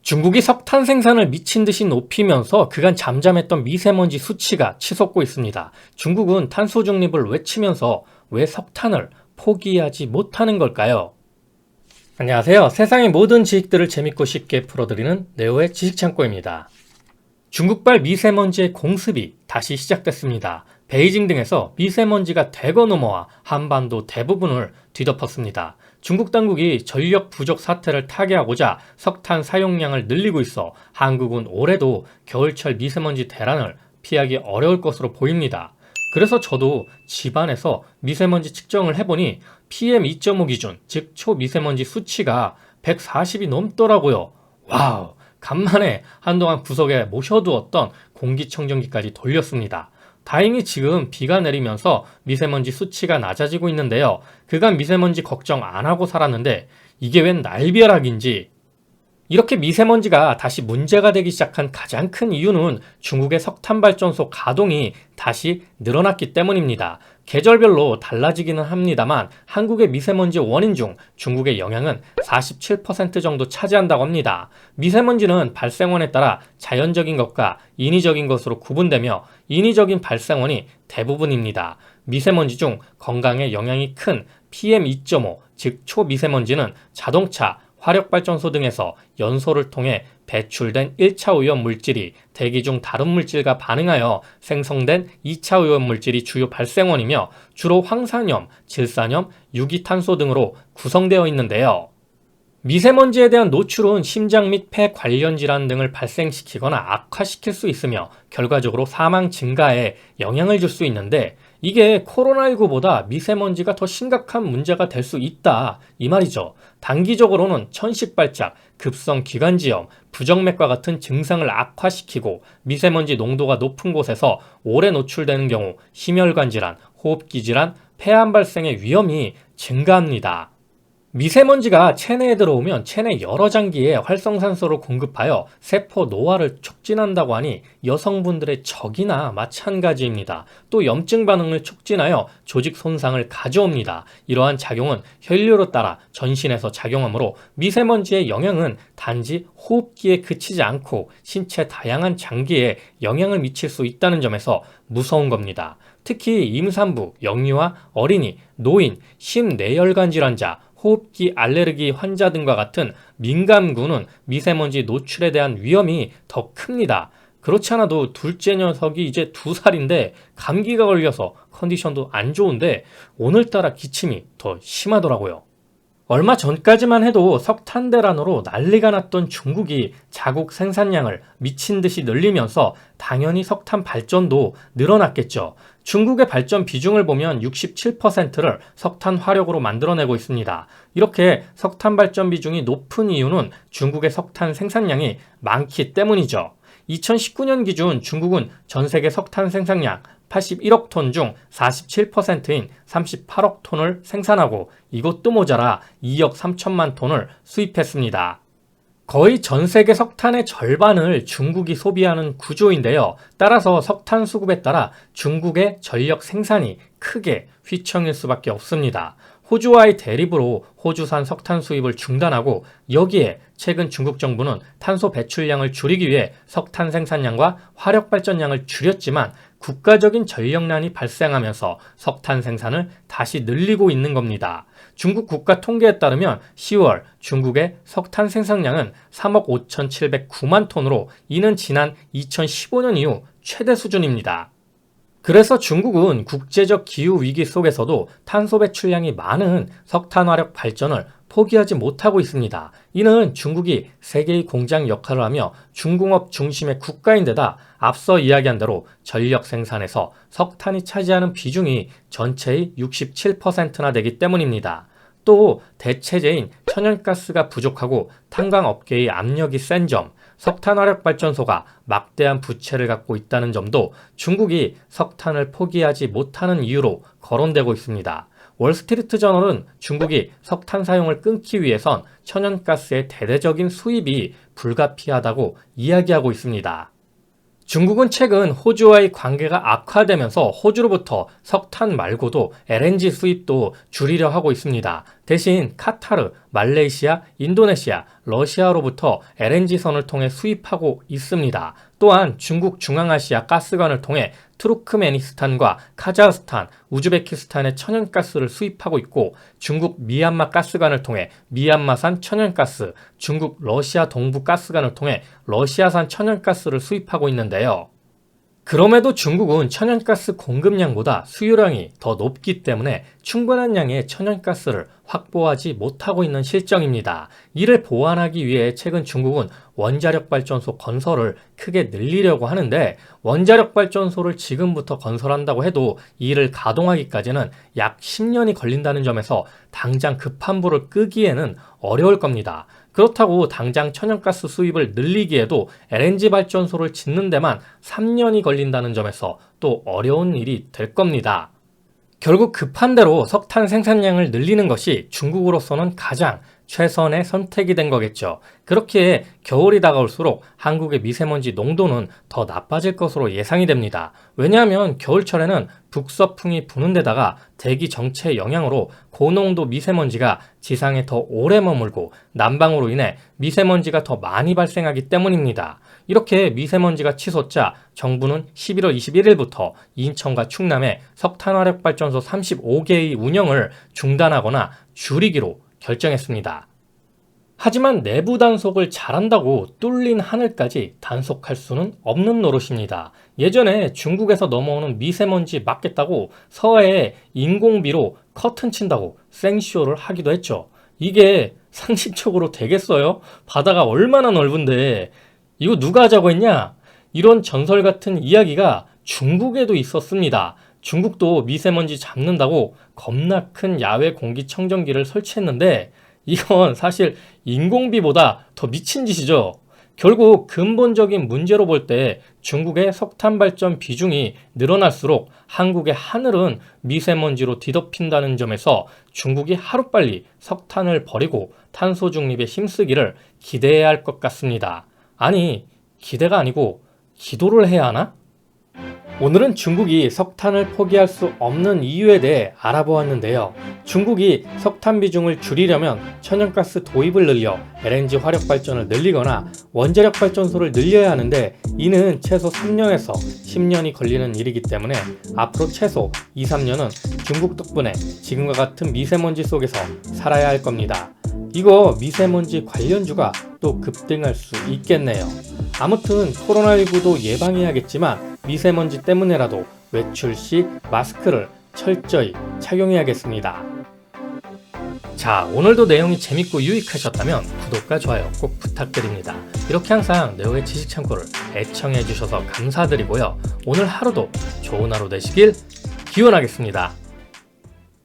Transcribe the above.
중국이 석탄 생산을 미친 듯이 높이면서 그간 잠잠했던 미세먼지 수치가 치솟고 있습니다. 중국은 탄소 중립을 외치면서 왜 석탄을 포기하지 못하는 걸까요? 안녕하세요. 세상의 모든 지식들을 재밌고 쉽게 풀어드리는 네오의 지식창고입니다. 중국발 미세먼지의 공습이 다시 시작됐습니다. 베이징 등에서 미세먼지가 대거 넘어와 한반도 대부분을 뒤덮었습니다. 중국 당국이 전력 부족 사태를 타개하고자 석탄 사용량을 늘리고 있어 한국은 올해도 겨울철 미세먼지 대란을 피하기 어려울 것으로 보입니다. 그래서 저도 집안에서 미세먼지 측정을 해보니 PM2.5 기준, 즉 초미세먼지 수치가 140이 넘더라고요. 와우! 간만에 한동안 구석에 모셔두었던 공기청정기까지 돌렸습니다. 다행히 지금 비가 내리면서 미세먼지 수치가 낮아지고 있는데요. 그간 미세먼지 걱정 안 하고 살았는데 이게 웬 날벼락인지. 이렇게 미세먼지가 다시 문제가 되기 시작한 가장 큰 이유는 중국의 석탄발전소 가동이 다시 늘어났기 때문입니다. 계절별로 달라지기는 합니다만 한국의 미세먼지 원인 중 중국의 영향은 47% 정도 차지한다고 합니다. 미세먼지는 발생원에 따라 자연적인 것과 인위적인 것으로 구분되며 인위적인 발생원이 대부분입니다. 미세먼지 중 건강에 영향이 큰 PM2.5, 즉 초미세먼지는 자동차, 화력발전소 등에서 연소를 통해 배출된 1차 오염 물질이 대기 중 다른 물질과 반응하여 생성된 2차 오염 물질이 주요 발생원이며 주로 황산염, 질산염, 유기탄소 등으로 구성되어 있는데요. 미세먼지에 대한 노출은 심장 및 폐 관련 질환 등을 발생시키거나 악화시킬 수 있으며 결과적으로 사망 증가에 영향을 줄 수 있는데 이게 코로나19보다 미세먼지가 더 심각한 문제가 될 수 있다 이 말이죠. 단기적으로는 천식발작, 급성 기관지염, 부정맥과 같은 증상을 악화시키고 미세먼지 농도가 높은 곳에서 오래 노출되는 경우 심혈관 질환, 호흡기 질환, 폐암 발생의 위험이 증가합니다. 미세먼지가 체내에 들어오면 체내 여러 장기에 활성산소를 공급하여 세포 노화를 촉진한다고 하니 여성분들의 적이나 마찬가지입니다. 또 염증 반응을 촉진하여 조직 손상을 가져옵니다. 이러한 작용은 혈류로 따라 전신에서 작용하므로 미세먼지의 영향은 단지 호흡기에 그치지 않고 신체 다양한 장기에 영향을 미칠 수 있다는 점에서 무서운 겁니다. 특히 임산부, 영유아, 어린이, 노인, 심뇌혈관 질환자, 호흡기 알레르기 환자 등과 같은 민감군은 미세먼지 노출에 대한 위험이 더 큽니다. 그렇지 않아도 둘째 녀석이 이제 2살인데 감기가 걸려서 컨디션도 안 좋은데 오늘따라 기침이 더 심하더라고요. 얼마 전까지만 해도 석탄 대란으로 난리가 났던 중국이 자국 생산량을 미친 듯이 늘리면서 당연히 석탄 발전도 늘어났겠죠. 중국의 발전 비중을 보면 67%를 석탄 화력으로 만들어내고 있습니다. 이렇게 석탄 발전 비중이 높은 이유는 중국의 석탄 생산량이 많기 때문이죠. 2019년 기준 중국은 전 세계 석탄 생산량 81억 톤 중 47%인 38억 톤을 생산하고 이것도 모자라 2억 3천만 톤을 수입했습니다. 거의 전 세계 석탄의 절반을 중국이 소비하는 구조인데요. 따라서 석탄 수급에 따라 중국의 전력 생산이 크게 휘청일 수밖에 없습니다. 호주와의 대립으로 호주산 석탄 수입을 중단하고 여기에 최근 중국 정부는 탄소 배출량을 줄이기 위해 석탄 생산량과 화력 발전량을 줄였지만 국가적인 전력난이 발생하면서 석탄 생산을 다시 늘리고 있는 겁니다. 중국 국가 통계에 따르면 10월 중국의 석탄 생산량은 3억 5,709만 톤으로 이는 지난 2015년 이후 최대 수준입니다. 그래서 중국은 국제적 기후위기 속에서도 탄소 배출량이 많은 석탄화력 발전을 포기하지 못하고 있습니다. 이는 중국이 세계의 공장 역할을 하며 중공업 중심의 국가인데다 앞서 이야기한 대로 전력 생산에서 석탄이 차지하는 비중이 전체의 67%나 되기 때문입니다. 또 대체제인 천연가스가 부족하고 탄광업계의 압력이 센 점, 석탄화력발전소가 막대한 부채를 갖고 있다는 점도 중국이 석탄을 포기하지 못하는 이유로 거론되고 있습니다. 월스트리트 저널은 중국이 석탄 사용을 끊기 위해선 천연가스의 대대적인 수입이 불가피하다고 이야기하고 있습니다. 중국은 최근 호주와의 관계가 악화되면서 호주로부터 석탄 말고도 LNG 수입도 줄이려 하고 있습니다. 대신 카타르, 말레이시아, 인도네시아, 러시아로부터 LNG선을 통해 수입하고 있습니다. 또한 중국 중앙아시아 가스관을 통해 투르크메니스탄과 카자흐스탄, 우즈베키스탄의 천연가스를 수입하고 있고, 중국 미얀마 가스관을 통해 미얀마산 천연가스, 중국 러시아 동부 가스관을 통해 러시아산 천연가스를 수입하고 있는데요. 그럼에도 중국은 천연가스 공급량보다 수요량이 더 높기 때문에 충분한 양의 천연가스를 확보하지 못하고 있는 실정입니다. 이를 보완하기 위해 최근 중국은 원자력발전소 건설을 크게 늘리려고 하는데, 원자력발전소를 지금부터 건설한다고 해도 이를 가동하기까지는 약 10년이 걸린다는 점에서 당장 급한 불을 끄기에는 어려울 겁니다. 그렇다고 당장 천연가스 수입을 늘리기에도 LNG 발전소를 짓는 데만 3년이 걸린다는 점에서 또 어려운 일이 될 겁니다. 결국 급한 대로 석탄 생산량을 늘리는 것이 중국으로서는 가장 최선의 선택이 된 거겠죠. 그렇기에 겨울이 다가올수록 한국의 미세먼지 농도는 더 나빠질 것으로 예상이 됩니다. 왜냐하면 겨울철에는 북서풍이 부는 데다가 대기 정체의 영향으로 고농도 미세먼지가 지상에 더 오래 머물고 난방으로 인해 미세먼지가 더 많이 발생하기 때문입니다. 이렇게 미세먼지가 치솟자 정부는 11월 21일부터 인천과 충남에 석탄화력발전소 35개의 운영을 중단하거나 줄이기로 결정했습니다. 하지만 내부 단속을 잘한다고 뚫린 하늘까지 단속할 수는 없는 노릇입니다. 예전에 중국에서 넘어오는 미세먼지 막겠다고 서해에 인공비로 커튼 친다고 생쇼를 하기도 했죠. 이게 상식적으로 되겠어요? 바다가 얼마나 넓은데 이거 누가 하자고 했냐? 이런 전설 같은 이야기가 중국에도 있었습니다. 중국도 미세먼지 잡는다고 겁나 큰 야외 공기청정기를 설치했는데 이건 사실 인공비보다 더 미친 짓이죠. 결국 근본적인 문제로 볼 때 중국의 석탄 발전 비중이 늘어날수록 한국의 하늘은 미세먼지로 뒤덮인다는 점에서 중국이 하루빨리 석탄을 버리고 탄소 중립에 힘쓰기를 기대해야 할 것 같습니다. 아니, 기대가 아니고 기도를 해야 하나? 오늘은 중국이 석탄을 포기할 수 없는 이유에 대해 알아보았는데요. 중국이 석탄 비중을 줄이려면 천연가스 도입을 늘려 LNG 화력 발전을 늘리거나 원자력 발전소를 늘려야 하는데, 이는 최소 3년에서 10년이 걸리는 일이기 때문에 앞으로 최소 2, 3년은 중국 덕분에 지금과 같은 미세먼지 속에서 살아야 할 겁니다. 이거 미세먼지 관련주가 또 급등할 수 있겠네요. 아무튼 코로나19도 예방해야겠지만 미세먼지 때문에라도 외출 시 마스크를 철저히 착용해야겠습니다. 자, 오늘도 내용이 재밌고 유익하셨다면 구독과 좋아요 꼭 부탁드립니다. 이렇게 항상 네오의 지식창고를 애청해 주셔서 감사드리고요. 오늘 하루도 좋은 하루 되시길 기원하겠습니다.